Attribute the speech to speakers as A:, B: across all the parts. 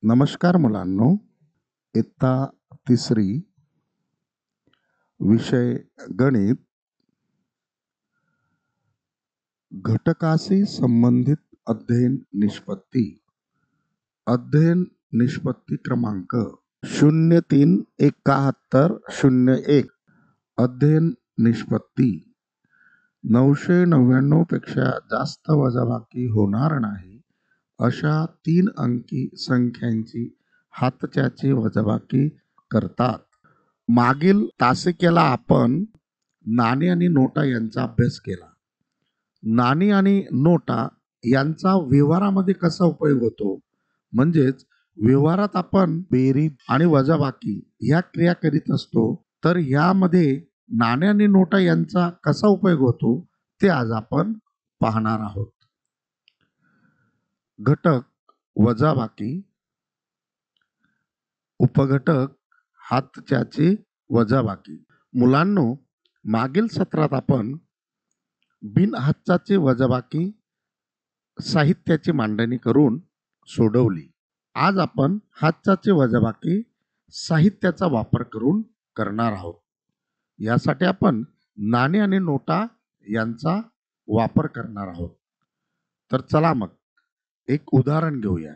A: नमस्कार मुलांनो, इयत्ता तिसरी, विषय गणित, घटकाशी संबंधित अध्ययन निष्पत्ती. अध्ययन निष्पत्ती क्रमांक 037101. अध्ययन निष्पत्ती 999 पेक्षा जास्त वजाबाकी होणार नाही अशा 3 अंकी संख्यांची हातच्याची वजाबाकी करतात. मागील तासिकेला आपण नाणी आणि नोटा यांचा अभ्यास केला. नाणी आणि नोटा यांचा व्यवहारामध्ये कसा उपयोग होतो, म्हणजेच व्यवहारात आपण बेरीज आणि वजाबाकी ह्या क्रिया करीत असतो, तर यामध्ये नाणी आणि नोटा यांचा कसा उपयोग होतो ते आज आपण पाहणार आहोत. घटक वजाबाकी, उपघटक हातच्याची वजाबाकी. मुलांनो, मागील सत्रात आपण बिन हातच्याची वजाबाकी साहित्याची मांडणी करून सोडवली. आज आपण हातच्याची वजाबाकी साहित्याचा वापर करून करणार आहोत. यासाठी आपण नाणी आणि नोटा यांचा वापर करणार आहोत. तर चला मग एक उदाहरण घेऊया.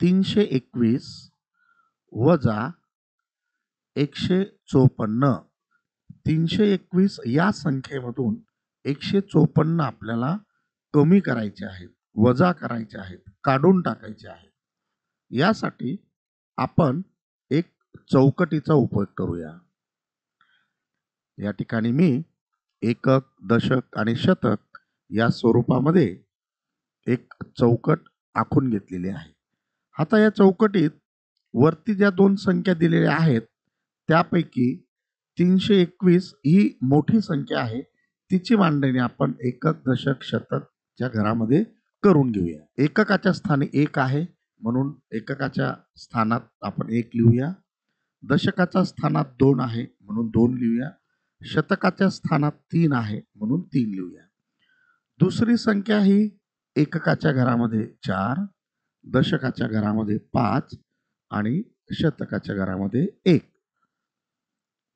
A: 321 वजा 154. 321 या संख्येमधून 154 आपल्याला कमी करायचे आहेत, वजा करायचे आहेत, काढून टाकायचे आहेत. यासाठी आपण एक चौकटीचा उपयोग करूया. या ठिकाणी मी एकक, दशक आणि शतक या स्वरूपामध्ये एक चौकट आखून घेतलेली आहे. आता या चौकटीत वरती ज्या 2 संख्या दिलेल्या आहेत त्यापैकी 321 ही मोठी संख्या आहे. तिची मांडणी आपण एकक, दशक, शतकच्या घरामध्ये करून घेऊया. एककाच्या स्थानी 1 आहे म्हणून एककाच्या स्थानात आपण 1 लिहूया. दशकाच्या स्थानात 2 आहे म्हणून 2 लिहूया. शतकाच्या स्थानात 3 आहे म्हणून 3 लिहूया. दुसरी संख्या ही एककाच्या घरामध्ये 4, दशकाच्या घरामध्ये 5 आणि शतकाच्या घरामध्ये 1.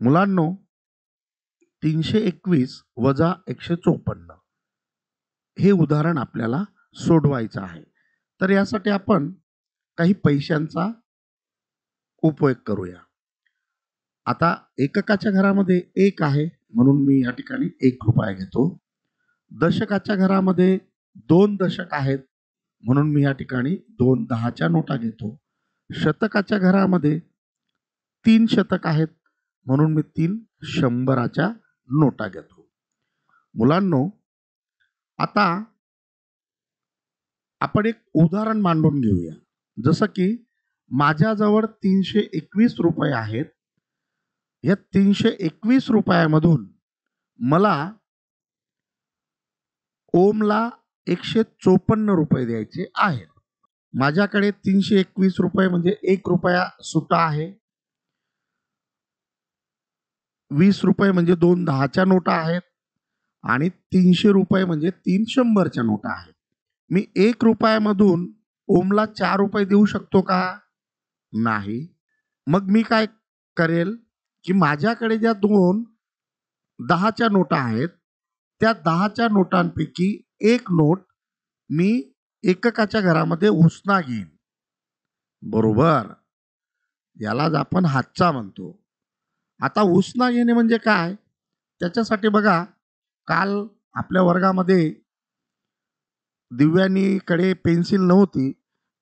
A: मुलांनो, 321 वजा 154 हे उदाहरण आपल्याला सोडवायचं आहे. तर यासाठी आपण काही पैशांचा उपयोग करूया. आता एककाच्या घरामध्ये 1 आहे म्हणून मी या ठिकाणी 1 रुपया घेतो. दशकाच्या घरामध्ये 2 दशक आहेत म्हणून मी या ठिकाणी 2 10च्या नोटा घेतो. शतकाच्या घरामध्ये 3 शतक आहेत म्हणून मी 3 100च्या नोटा घेतो. मुलांनो, आता आपण एक उदाहरण मांडून घेऊया. जसं की माझ्याजवळ 321 रुपये आहेत. या 321 रुपयामधून मला ओमला 154 रुपये द्यायचे आहेत. माझ्याकडे 321 रुपये म्हणजे 1 रुपया सुटा आहे. 20 रुपये म्हणजे 2 10च्या नोटा आहेत आणि 300 रुपये म्हणजे 3 100च्या नोटा आहेत. मी 1 रुपयामधून ओमला 4 रुपये देऊ शकतो का? नाही. मग मी काय करेल की माझ्याकडे ज्या 2 10च्या नोटा आहेत त्या 10च्या नोटांपैकी एक नोट मी एककाच्या घरामध्ये उसना घेईन. बरोबर, यालाच आपण हातचा म्हणतो. आता उसना घेणे म्हणजे काय? त्याच्यासाठी बघा, काल आपल्या वर्गामध्ये दिव्यानीकडे पेन्सिल नव्हती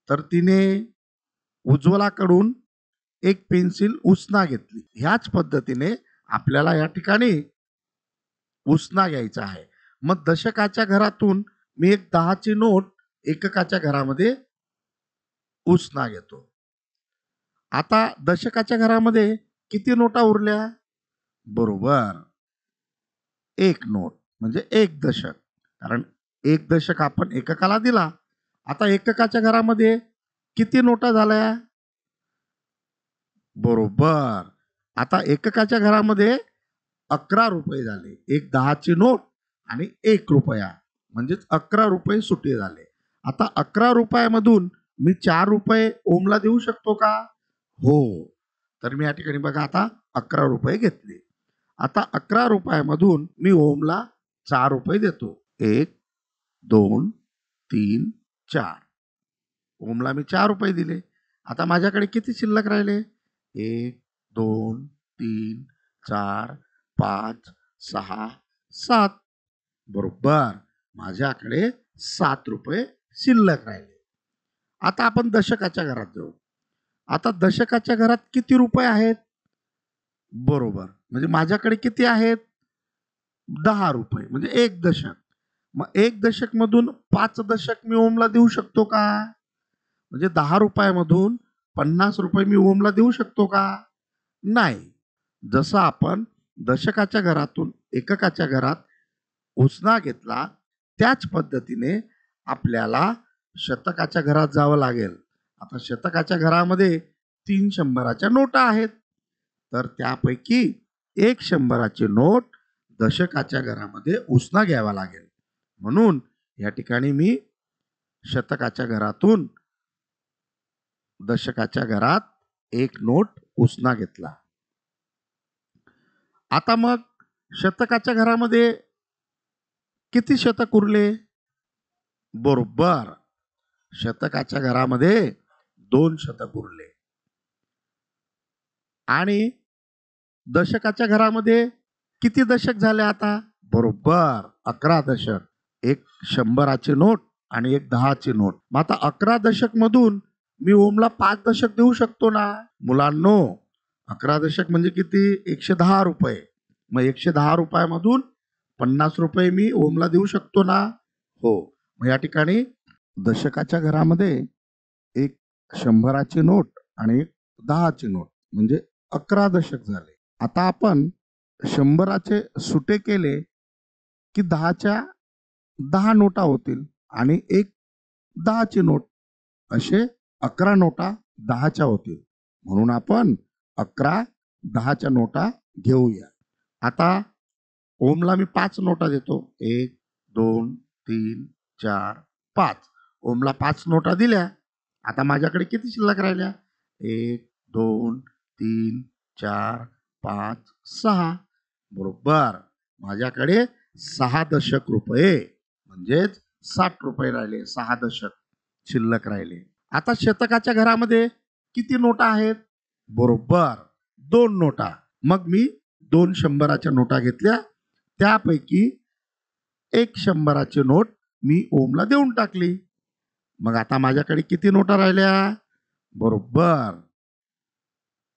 A: तर तिने उज्ज्वलाकडून एक पेन्सिल उसना घेतली. ह्याच पद्धतीने आपल्याला या ठिकाणी उसना घ्यायचा आहे. मग दशकाच्या घरातून मी एक 10ची नोट एककाच्या घरामध्ये उसना घेतो. आता दशकाच्या घरामध्ये किती नोटा उरल्या? बरोबर, 1 नोट म्हणजे 1 दशक. कारण 1 दशक आपण एककाला दिला. आता एककाच्या घरामध्ये किती नोटा झाल्या? बरोबर, आता एककाच्या घरामध्ये 11 रुपये झाले. एक 10ची नोट आणि 1 रुपया म्हणजेच 11 रुपये सुटे झाले. आता 11 रुपयामधून मी 4 रुपये ओमला देऊ शकतो का? हो. तर मी या ठिकाणी बघा आता 11 रुपये घेतले. आता 11 रुपयामधून मी ओमला 4 रुपये देतो. 1, 2, 3, 4. ओमला मी 4 रुपये दिले. आता माझ्याकडे किती शिल्लक राहिले? 1, 2, 3, 4, 5, 6, 7. बरोबर. माझ्याकडे 7 रुपये शिल्लक राहिले. आता आपण दशकाच्या घरात जाऊ. आता दशकाच्या घरात किती रुपये आहेत? बरोबर. म्हणजे माझ्याकडे किती आहेत? 10 रुपये म्हणजे 1 दशक. मग 1 दशक मधून 5 दशक मी ओमला देऊ शकतो का? म्हणजे 10 रुपयामधून 50 रुपये मी ओमला देऊ शकतो का? नाही. जसं आपण दशकाच्या घरातून एककाच्या घरात उसना घेतला, त्याच पद्धतीने आपल्याला शतकाच्या घरात जावं लागेल. आता शतकाच्या घरामध्ये 3 शंभराच्या नोटा आहेत. तर त्यापैकी 1 शंभराची नोट दशकाच्या घरामध्ये उसना घ्यावा लागेल. म्हणून या ठिकाणी मी शतकाच्या घरातून दशकाच्या घरात 1 नोट उसना घेतला. आता मग शतकाच्या घरामध्ये किती शतक उरले? बरोबर. शतकाच्या घरामध्ये 2 शतक उरले. आणि दशकाच्या घरामध्ये किती दशक झाले आता? बरोबर 11 दशक. 1 शंभराची नोट आणि 1 10ची नोट. मग आता 11 दशक मधून मी ओमला 5 दशक देऊ शकतो ना? मुलांनो, 11 दशक म्हणजे किती? 110 रुपये. मग 110 रुपयामधून 50 रुपये मी ओमला देऊ शकतो ना? हो. मग या ठिकाणी दशकाच्या घरामध्ये 1 शंभराची नोट आणि 1 10ची नोट म्हणजे 11 दशक झाले. आता आपण 100चे सुटे केले की 10च्या 10 नोटा होतील आणि 1 10ची नोट. असे 11 नोटा 10च्या होतील. म्हणून आपण 11 10च्या नोटा घेऊया. आता ओमला मी 5 नोटा देतो. 1, 2, 3, 4, 5. ओमला 5 नोटा दिल्या. आता माझ्याकडे किती शिल्लक राहिल्या? 1, 2, 3, 4, 5, 6. बरोबर. माझ्याकडे 6 दशक रुपये म्हणजेच 60 रुपये राहिले. 6 दशक शिल्लक राहिले. आता शतकाच्या घरामध्ये किती नोटा आहेत? बरोबर 2 नोटा. मग मी 2 शंभराच्या नोटा घेतल्या. त्यापैकी 1 शंभराची नोट मी ओमला देऊन टाकली. मग आता माझ्याकडे किती नोटा राहिल्या? बरोबर.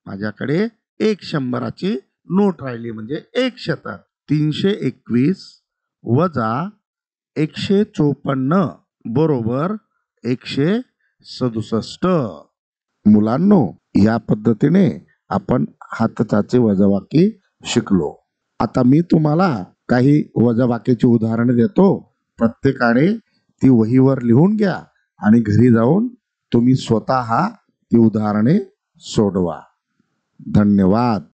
A: माझ्याकडे 1 शंभराची नोट राहिली म्हणजे 1 शतक. 321 वजा 154 बरोबर 167. मुलांनो, या पद्धतीने आपण हातचाचे वजाबाकी शिकलो. आता मी तुम्हाला काही वजाबाकीची उदाहरणे देतो. प्रत्येकाने ती वहीवर लिहून घ्या आणि घरी जाऊन तुम्ही स्वतः ती उदाहरणे सोडवा. धन्यवाद.